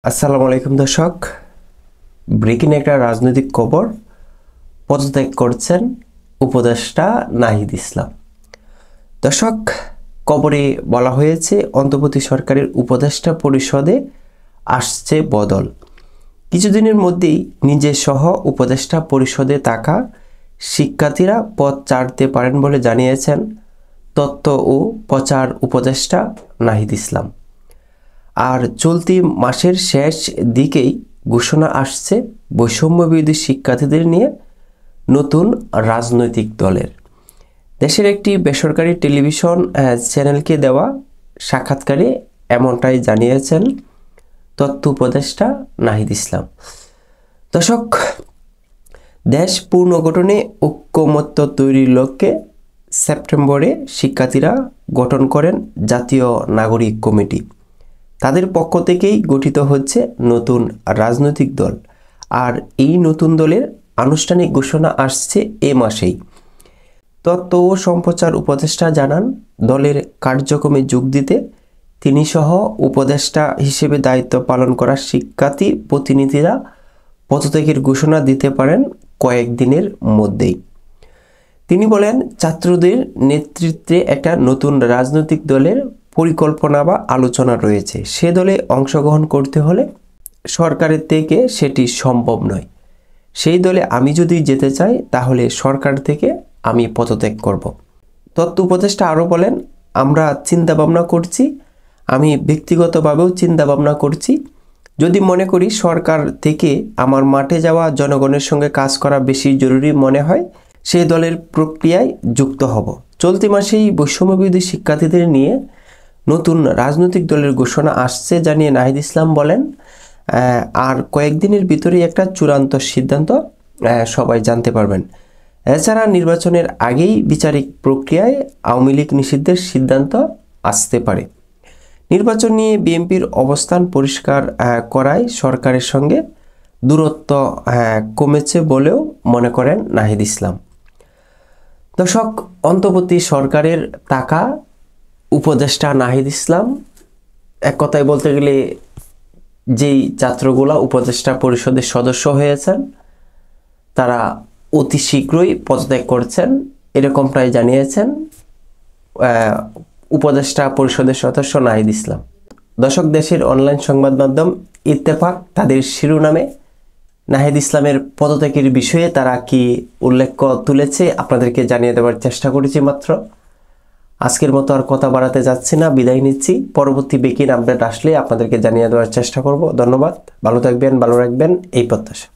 আসসালামু আলাইকুম দর্শক, ব্রেকিং একটা রাজনৈতিক খবর। পদত্যাগ করছেন উপদেষ্টা নাহিদ ইসলাম। দর্শক, খবরে বলা হয়েছে অন্তর্বর্তী সরকারের উপদেষ্টা পরিষদে আসছে বদল। কিছুদিনের মধ্যেই নিজের সহ উপদেষ্টা পরিষদে থাকা শিক্ষার্থীরা পদ ছাড়তে পারেন বলে জানিয়েছেন তথ্য ও প্রচার উপদেষ্টা নাহিদ ইসলাম। আর চলতি মাসের শেষ দিকেই ঘোষণা আসছে বৈষম্যবিরোধী শিক্ষার্থীদের নিয়ে নতুন রাজনৈতিক দলের। দেশের একটি বেসরকারি টেলিভিশন চ্যানেলকে দেওয়া সাক্ষাৎকারে এমনটাই জানিয়েছেন তথ্য উপদেষ্টা নাহিদ ইসলাম। দর্শক, দেশ পুনর্গঠনে ঐক্যমত্য তৈরির লক্ষ্যে সেপ্টেম্বরে শিক্ষার্থীরা গঠন করেন জাতীয় নাগরিক কমিটি। তাদের পক্ষ থেকেই গঠিত হচ্ছে নতুন রাজনৈতিক দল। আর এই নতুন দলের আনুষ্ঠানিক ঘোষণা আসছে এ মাসেই। তথ্য ও সম্প্রচার উপদেষ্টা জানান, দলের কার্যক্রমে যোগ দিতে তিনি সহ উপদেষ্টা হিসেবে দায়িত্ব পালন করা শিক্ষার্থী প্রতিনিধিরা পদত্যাগের ঘোষণা দিতে পারেন কয়েকদিনের মধ্যেই। তিনি বলেন, ছাত্রদের নেতৃত্বে একটা নতুন রাজনৈতিক দলের পরিকল্পনা বা আলোচনা রয়েছে। সে দলে অংশগ্রহণ করতে হলে সরকারের থেকে সেটি সম্ভব নয়। সেই দলে আমি যদি যেতে চাই তাহলে সরকার থেকে আমি পদত্যাগ করব। তথ্য উপদেষ্টা আরও বলেন, আমরা চিন্তাভাবনা করছি, আমি ব্যক্তিগতভাবেও চিন্তাভাবনা করছি। যদি মনে করি সরকার থেকে আমার মাঠে যাওয়া জনগণের সঙ্গে কাজ করা বেশি জরুরি মনে হয়, সেই দলের প্রক্রিয়ায় যুক্ত হব। চলতি মাসেই বৈষম্যবিরোধী শিক্ষার্থীদের নিয়ে নতুন রাজনৈতিক দলের ঘোষণা আসছে জানিয়ে নাহিদ ইসলাম বলেন, আর কয়েকদিনের ভিতরেই একটা চূড়ান্ত সিদ্ধান্ত সবাই জানতে পারবেন। এছাড়া নির্বাচনের আগেই বিচারিক প্রক্রিয়ায় আওয়ামী লীগ নিষিদ্ধের সিদ্ধান্ত আসতে পারে। নির্বাচন নিয়ে বিএনপির অবস্থান পরিষ্কার করায় সরকারের সঙ্গে দূরত্ব কমেছে বলেও মনে করেন নাহিদ ইসলাম। দর্শক, অন্তর্বর্তী সরকারের টাকা উপদেষ্টা নাহিদ ইসলাম, এক কথায় বলতে গেলে যেই ছাত্রগুলা উপদেষ্টা পরিষদের সদস্য হয়েছেন তারা অতি শীঘ্রই পদত্যাগ করছেন, এরকমটাই জানিয়েছেন উপদেষ্টা পরিষদের সদস্য নাহিদ ইসলাম। দর্শক, দেশের অনলাইন সংবাদ মাধ্যম ইত্তেফাক তাদের শিরোনামে নাহিদ ইসলামের পদত্যাগের বিষয়ে তারা কি উল্লেখ তুলেছে আপনাদেরকে জানিয়ে দেওয়ার চেষ্টা করেছি মাত্র। আজকের মতো আর কথা বাড়াতে যাচ্ছি না, বিদায় নিচ্ছি। পরবর্তী ব্রেকিং আপডেট আসলে আপনাদেরকে জানিয়ে দেওয়ার চেষ্টা করব। ধন্যবাদ, ভালো থাকবেন, ভালো রাখবেন এই প্রত্যাশা।